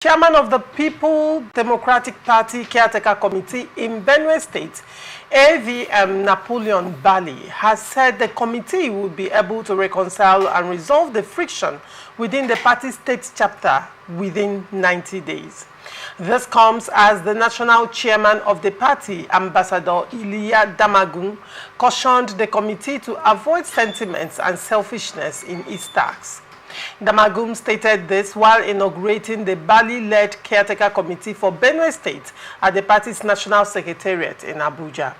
Chairman of the People Democratic Party Caretaker Committee in Benue State, AVM Napoleon Balli, has said the committee will be able to reconcile and resolve the friction within the party state chapter within 90 days. This comes as the national chairman of the party, Ambassador Iliya Damagun, cautioned the committee to avoid sentiments and selfishness in its tasks. Damagum stated this while inaugurating the Balli-led Caretaker Committee for Benue State at the party's National Secretariat in Abuja.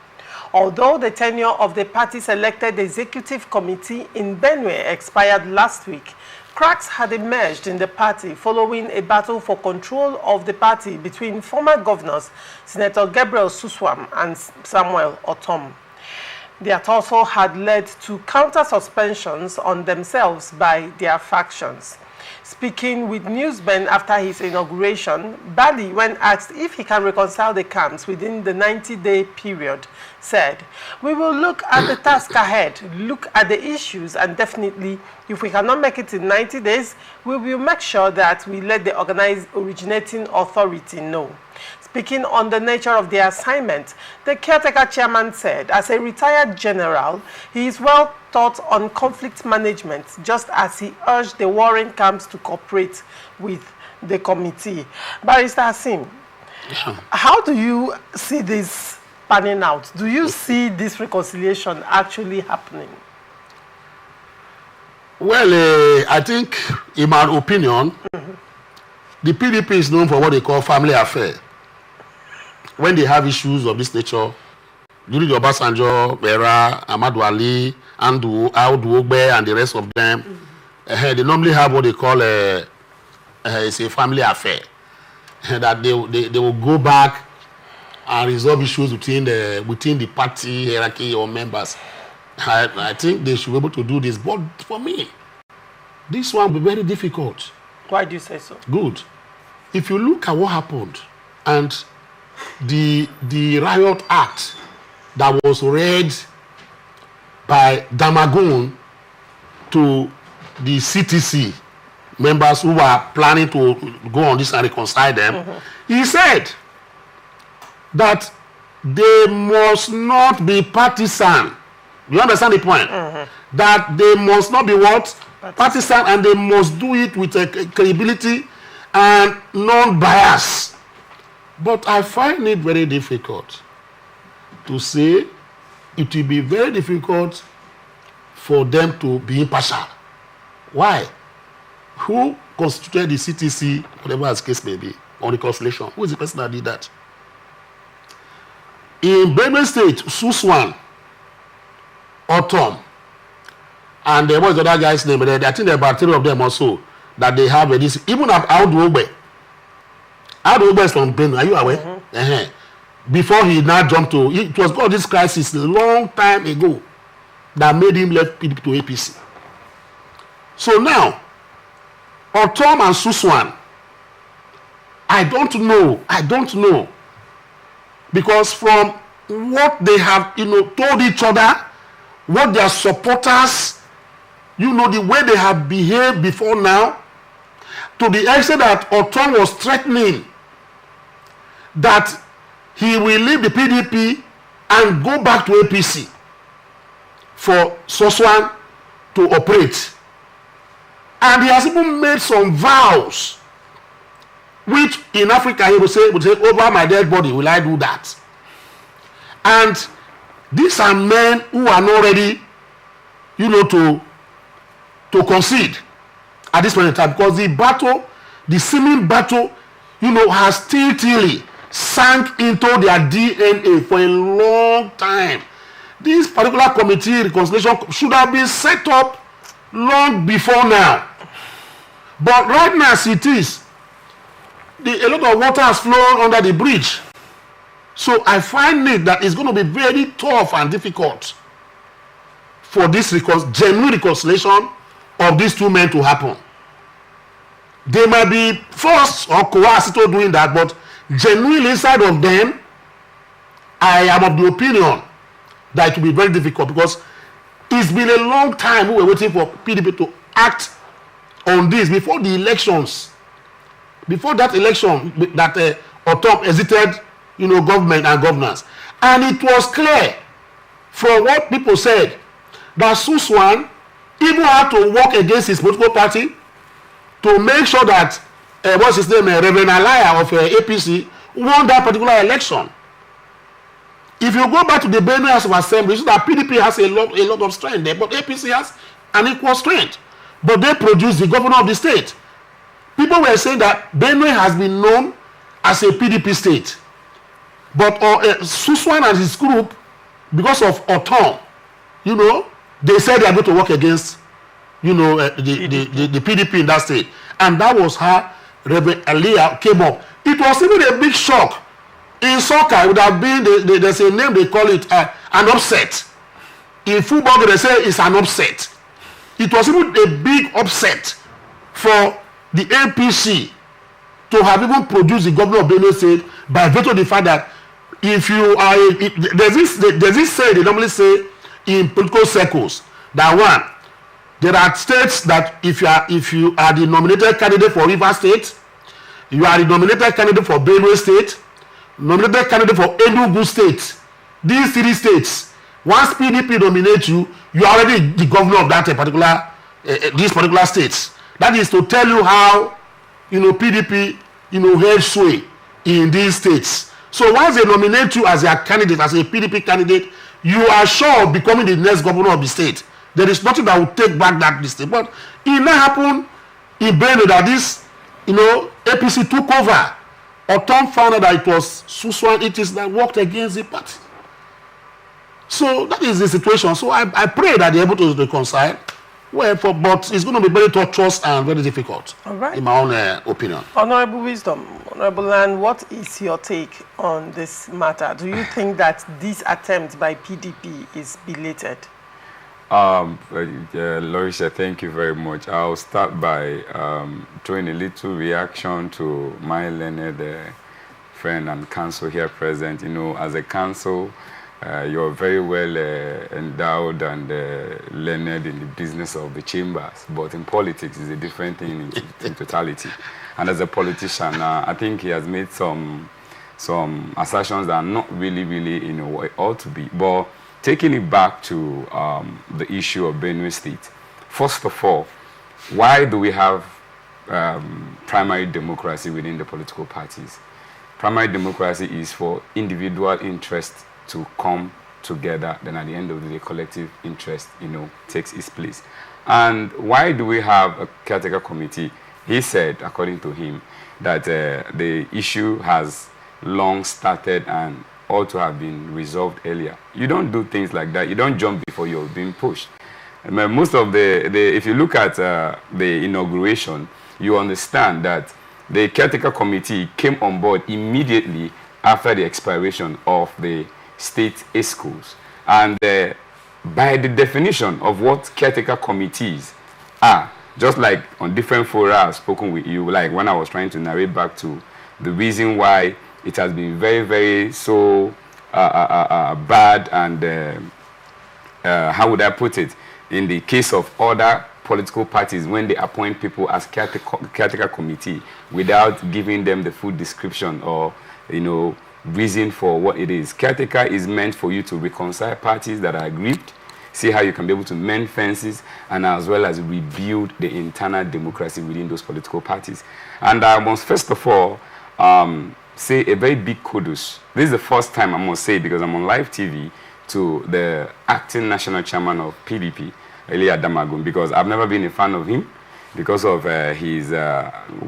Although the tenure of the party's elected executive committee in Benue expired last week, cracks had emerged in the party following a battle for control of the party between former governors Senator Gabriel Suswam and Samuel Ortom. That also had led to counter-suspensions on themselves by their factions. Speaking with newsmen after his inauguration, Balli, when asked if he can reconcile the camps within the 90-day period, said, "We will look at the task ahead, look at the issues, and definitely, if we cannot make it in 90 days, we will make sure that we let the originating authority know." Speaking on the nature of the assignment, the caretaker chairman said, as a retired general, he is well taught on conflict management, just as he urged the warring camps to cooperate with the committee. Barrister Hasim, how do you see this panning out? Do you see this reconciliation actually happening? Well, I think, in my opinion, the PDP is known for what they call family affair. When they have issues of this nature, during the Obasanjo, Bera, Ahmadu Ali, Audu Ogbe, and the rest of them, they normally have what they call it's a family affair. That they will go back and resolve issues within the party hierarchy or members. I think they should be able to do this. But for me, this one will be very difficult. Why do you say so? Good. If you look at what happened and the riot act that was read by Damagun to the CTC members who were planning to go on this and reconcile them, he said that they must not be partisan. You understand the point? That they must not be what? Partisan, and they must do it with a credibility and non-bias. But I find it very difficult to say it will be very difficult for them to be impartial. Why? Who constituted the CTC, whatever the case may be, on reconciliation? Who is the person that did that? In Benue State, Suswam, Ortom, and what is the other guy's name? I think there are about 3 of them also that they have this. Even Audu Ogbe. Audu Ogbe is from Benue. Are you aware? Before he now jumped to, it was called this crisis a long time ago that made him left PDP to APC. So now, Ortom and Suswam, I don't know. Because from what they have, told each other, what their supporters, the way they have behaved before now, to the extent that Ortom was threatening that he will leave the PDP and go back to APC for Suswam to operate. And he has even made some vows, which in Africa he would say, over my dead body will I do that. And these are men who are not ready, to concede at this point in time, because the seeming battle, has still sank into their DNA for a long time. This particular committee reconciliation should have been set up long before now. But right now, as it is, a lot of water has flown under the bridge. So I find it that it's going to be very tough and difficult for this genuine reconciliation of these two men to happen. They might be forced or coerced into doing that, but genuinely inside of them, I am of the opinion that it will be very difficult, because it's been a long time we were waiting for PDP to act on this before the elections. before that election that Ortom exited, government and governance. And it was clear from what people said that Suswam even had to work against his political party to make sure that what's his name, Reverend Alaya of APC won that particular election. If you go back to the Benue House of Assembly, you see that PDP has a lot of strength there, but APC has an equal strength. But they produced the governor of the state. People were saying that Benue has been known as a PDP state. But Suswam and his group, because of Ortom, they said they are going to work against, the PDP in that state. And that was how Reverend Aliyah came up. It was even a big shock. In soccer, it would have been, there's a name they call it, an upset. In football, they say it's an upset. It was even a big upset for the APC to have even produced the governor of Benue State by virtue of the fact that if you are, there's this say, they normally say in political circles, that one, there are states that if you are the nominated candidate for Rivers State, you are the nominated candidate for Benue State, nominated candidate for Enugu State. These 3 states, once PDP nominates you, you are already the governor of that particular, these particular states. That is to tell you how, PDP, held sway in these states. So once they nominate you as their candidate, as a PDP candidate, you are sure of becoming the next governor of the state. There is nothing that will take back that state. But it may happen in Benue that this, APC took over. Ortom found out that it was Suswam that worked against the party. So that is the situation. So I pray that they're able to reconcile. But it's going to be very tortuous and very difficult. All right. In my own opinion. Honorable Wisdom, Honorable Land, what is your take on this matter? Do you think that this attempt by PDP is belated? Lorisha, thank you very much. I'll start by throwing a little reaction to my learned friend and counsel here present. As a counsel, you're very well endowed and learned in the business of the chambers, but in politics is a different thing in totality. And as a politician, I think he has made some assertions that are not really what it ought to be. But taking it back to the issue of Benue State, first of all, why do we have primary democracy within the political parties? Primary democracy is for individual interests to come together, then at the end of the day, collective interest, takes its place. And why do we have a caretaker committee? He said, according to him, that the issue has long started and ought to have been resolved earlier. You don't do things like that. You don't jump before you're being pushed. Most of if you look at the inauguration, you understand that the caretaker committee came on board immediately after the expiration of the state schools. And by the definition of what caretaker committees are, just like on different fora I've spoken with you, like when I was trying to narrate back to the reason why it has been very, very so bad and how would I put it? In the case of other political parties, when they appoint people as caretaker committee without giving them the full description or, reason for what it is. Caretaker is meant for you to reconcile parties that are aggrieved, see how you can be able to mend fences, and as well as rebuild the internal democracy within those political parties. And I must first of all say a very big kudos. This is the first time I must say, because I'm on live TV, to the acting national chairman of PDP, Elia Damagun, because I've never been a fan of him because of his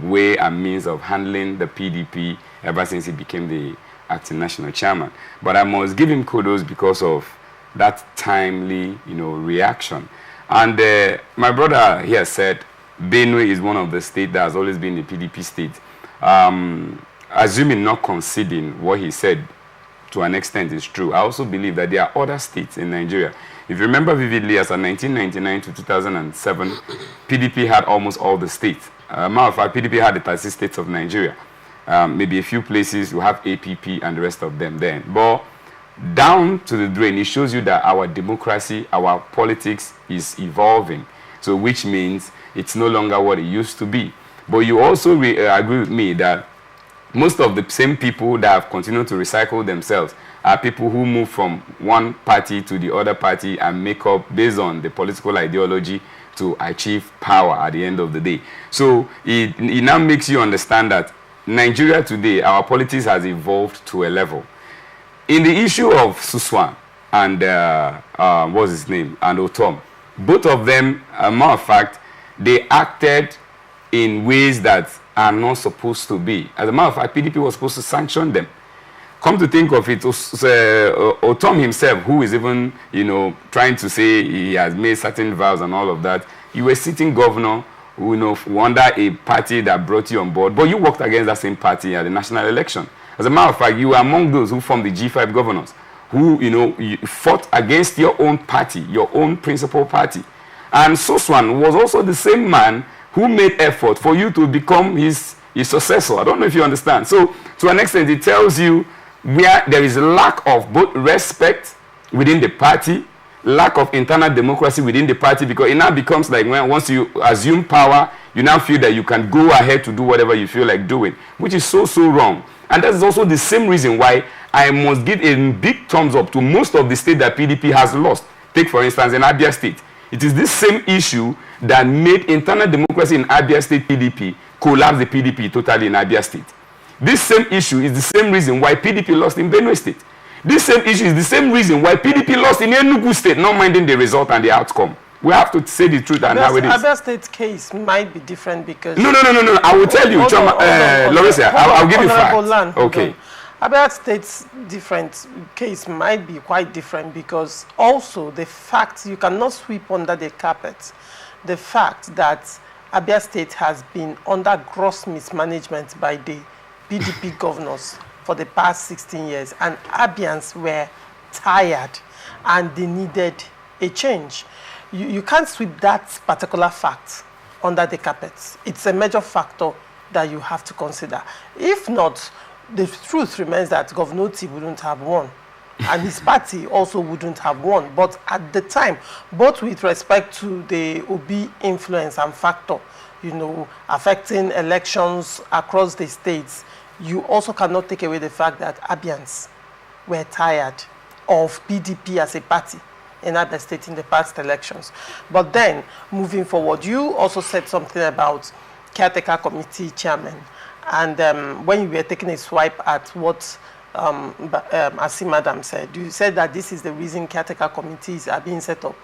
way and means of handling the PDP ever since he became the acting national chairman. But I must give him kudos because of that timely, reaction. And my brother here said Benue is one of the states that has always been a PDP state. Assuming not conceding what he said to an extent is true, I also believe that there are other states in Nigeria. If you remember vividly, as of 1999 to 2007, PDP had almost all the states. Matter of fact, PDP had the 36 states of Nigeria. Maybe a few places you have APP and the rest of them then. But down to the drain, it shows you that our democracy, our politics is evolving. So which means it's no longer what it used to be. But you also agree with me that most of the same people that have continued to recycle themselves are people who move from one party to the other party and make up based on the political ideology to achieve power at the end of the day. So it now makes you understand that Nigeria today, our politics has evolved to a level. In the issue of Suswam and what's his name, and Ortom, both of them, as a matter of fact, they acted in ways that are not supposed to be. As a matter of fact, PDP was supposed to sanction them. Come to think of it, Ortom himself, who is even, trying to say he has made certain vows and all of that, you were sitting governor, under a party that brought you on board, but you worked against that same party at the national election. As a matter of fact, you were among those who formed the G5 governors, who, you fought against your own party, your own principal party. And Suswam was also the same man who made effort for you to become his successor. I don't know if you understand. So, to an extent, it tells you where there is a lack of both respect within the party, lack of internal democracy within the party, because it now becomes like once you assume power, you now feel that you can go ahead to do whatever you feel like doing, which is so wrong. And that is also the same reason why I must give a big thumbs up to most of the states that PDP has lost. Take, for instance, in Abia State. It is this same issue that made internal democracy in Abia State PDP collapse the PDP totally in Abia State. This same issue is the same reason why PDP lost in Benue State. This same issue is the same reason why PDP lost in Enugu State, not minding the result and the outcome. We have to say the truth and how it is. Abia State's case might be different because... No. I will tell you, Larissa, I'll give you facts. Okay. Abia State's different case might be quite different because also the fact you cannot sweep under the carpet the fact that Abia State has been under gross mismanagement by the PDP governors for the past 16 years, and Abians were tired and they needed a change. You can't sweep that particular fact under the carpet. It's a major factor that you have to consider. If not, the truth remains that Governor T wouldn't have won, and his party also wouldn't have won. But at the time, both with respect to the Obi influence and factor, affecting elections across the states, you also cannot take away the fact that Abians were tired of PDP as a party in Abia State in the past elections. But then, moving forward, you also said something about Caretaker Committee chairman. And when you were taking a swipe at what Asi Madam said, you said that this is the reason Caretaker Committees are being set up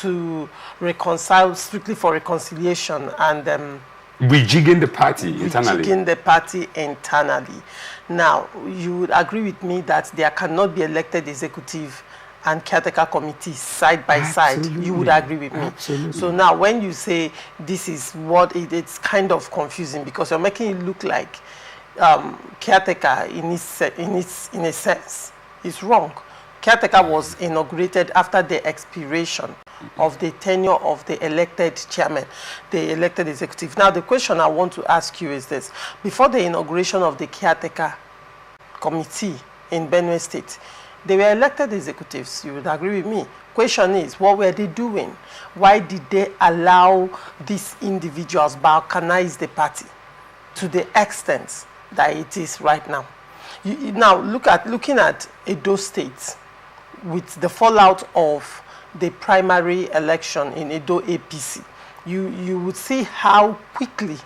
to reconcile, strictly for reconciliation and rejigging the party internally. Rejigging the party internally. Now, you would agree with me that there cannot be elected executive and Caretaker Committee side by side. You would agree with me. Absolutely. So now when you say this is what it's kind of confusing because you're making it look like Caretaker in a sense is wrong. Caretaker was inaugurated after the expiration of the tenure of the elected chairman, the elected executive. Now, the question I want to ask you is this. Before the inauguration of the Caretaker Committee in Benue State, they were elected executives. You would agree with me. Question is, what were they doing? Why did they allow these individuals balkanize the party to the extent that it is right now? Now, looking at Edo State, with the fallout of the primary election in Edo APC, you would see how quickly,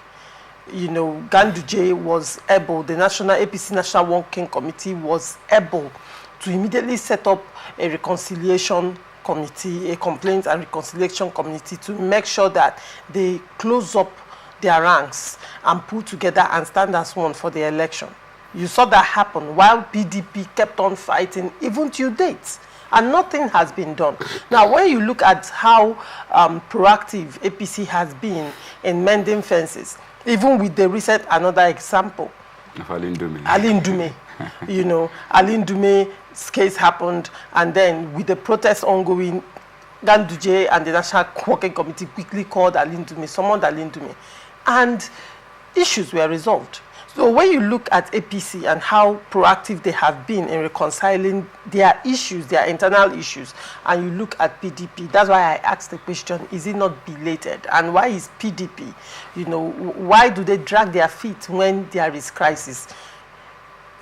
Ganduje was able, the APC National Working Committee was able to immediately set up a reconciliation committee, a complaint and reconciliation committee to make sure that they close up their ranks and pull together and stand as one for the election. You saw that happen while PDP kept on fighting even till date. And nothing has been done. Now, when you look at how proactive APC has been in mending fences, even with the recent another example, Alin Dume, Alin Dume's case happened, and then with the protest ongoing, Ganduje and the National Working Committee quickly called Alin Dume, summoned Alin Dume, and issues were resolved. So when you look at APC and how proactive they have been in reconciling their issues, their internal issues, and you look at PDP, that's why I asked the question, is it not belated? And why is PDP, you know, why do they drag their feet when there is crisis?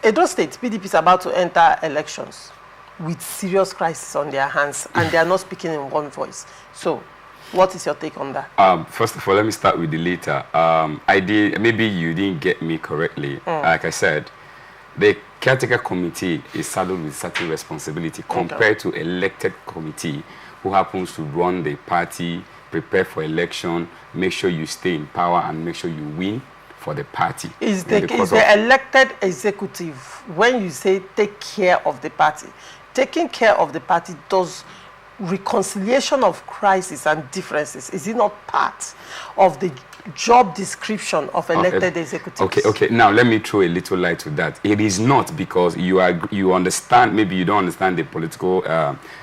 Edo State, PDP is about to enter elections with serious crisis on their hands, and they are not speaking in one voice. So what is your take on that? First of all, let me start with the later. Maybe you didn't get me correctly. Like I said, the Caretaker Committee is saddled with certain responsibility compared to elected committee who happens to run the party, prepare for election, make sure you stay in power, and make sure you win for the party. Is the elected executive, when you say take care of the party, taking care of the party does reconciliation of crisis and differences, is it not part of the job description of elected executives? Okay. Now let me throw a little light to that. It is not, because you understand, maybe you don't understand the political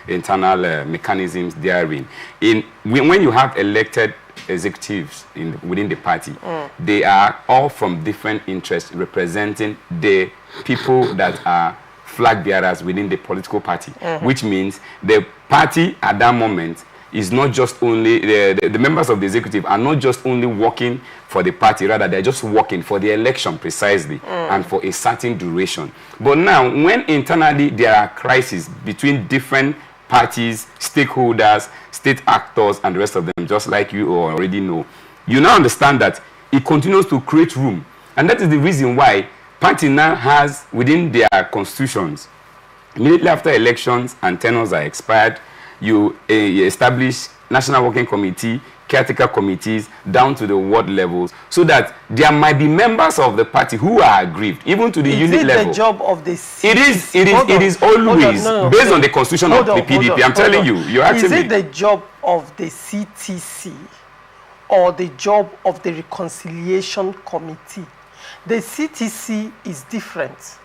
internal mechanisms therein. When you have elected executives within the party, they are all from different interests representing the people that are flag bearers within the political party, which means the party at that moment is not just only, the members of the executive are not just only working for the party, rather they're just working for the election precisely and for a certain duration. But now, when internally there are crises between different parties, stakeholders, state actors, and the rest of them, just like you already know, you now understand that it continues to create room. And that is the reason why party now has, within their constitutions, immediately after elections and tenures are expired, you establish National Working Committee, Caretaker Committees, down to the ward levels, so that there might be members of the party who are aggrieved, even to the unit level. Is it the job of the CTC? It is always based on the constitution of the PDP. I'm telling you, you're asking me. Is it the job of the CTC or the job of the Reconciliation Committee? The CTC is different.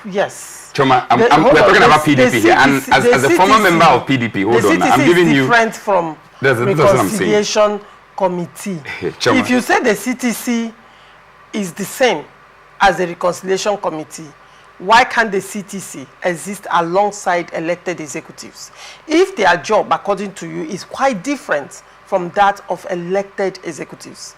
Yes. Choma, we're talking about PDP here, and as a former member of PDP, hold on, I'm giving you. The CTC is different from Reconciliation Committee. If you say the CTC is the same as the Reconciliation Committee, why can't the CTC exist alongside elected executives? If their job, according to you, is quite different from that of elected executives.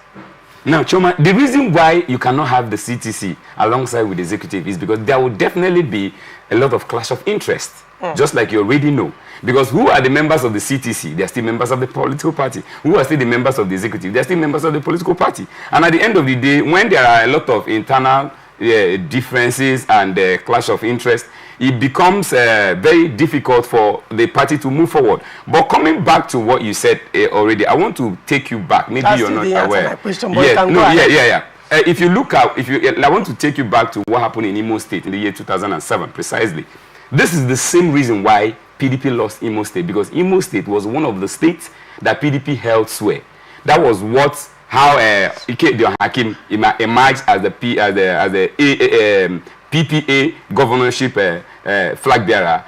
Now, Choma, the reason why you cannot have the CTC alongside with the executive is because there will definitely be a lot of clash of interest, just like you already know. Because who are the members of the CTC? They are still members of the political party. Who are still the members of the executive? They are still members of the political party. And at the end of the day, when there are a lot of internal differences and clash of interest, it becomes very difficult for the party to move forward. But coming back to what you said already, I want to take you back. Maybe you're not aware. My question, yeah. If you look at, I want to take you back to what happened in Imo State in the year 2007, precisely. This is the same reason why PDP lost Imo State, because Imo State was one of the states that PDP held sway. That was how Ike Hakim emerged as the PPA governorship flag bearer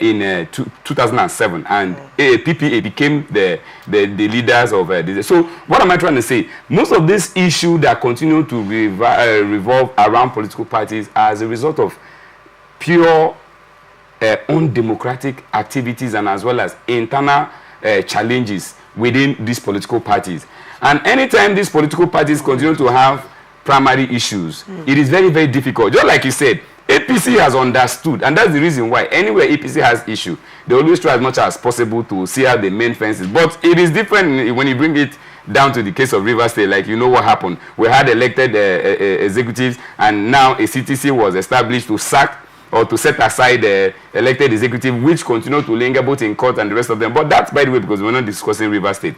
in 2007, and PPA became the leaders of this. So what am I trying to say? Most of these issues that continue to revolve around political parties are as a result of pure undemocratic activities, and as well as internal challenges within these political parties. And anytime these political parties continue to have primary issues, it is very, very difficult. Just like you said, APC has understood, and that's the reason why anywhere APC has issue, they always try as much as possible to see out the main fences. But it is different when you bring it down to the case of Rivers State. Like, you know what happened. We had elected executives, and now a CTC was established to sack or to set aside the elected executive, which continue to linger both in court and the rest of them. But that's, by the way, because we're not discussing Rivers State.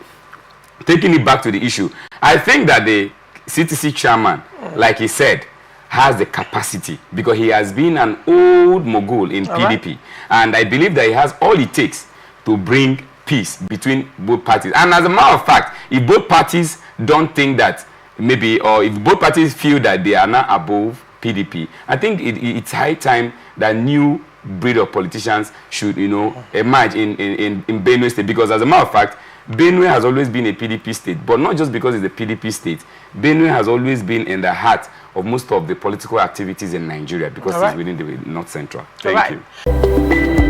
Taking it back to the issue, I think that the CTC chairman, like he said, has the capacity, because he has been an old mogul in PDP. And I believe that he has all it takes to bring peace between both parties. And as a matter of fact, if both parties don't think that maybe, or if both parties feel that they are not above PDP, I think it's high time that new breed of politicians should, emerge in Benue State. Because as a matter of fact, Benue has always been a PDP state, but not just because it's a PDP state. Benue has always been in the heart of most of the political activities in Nigeria because it's within the North Central. Thank you.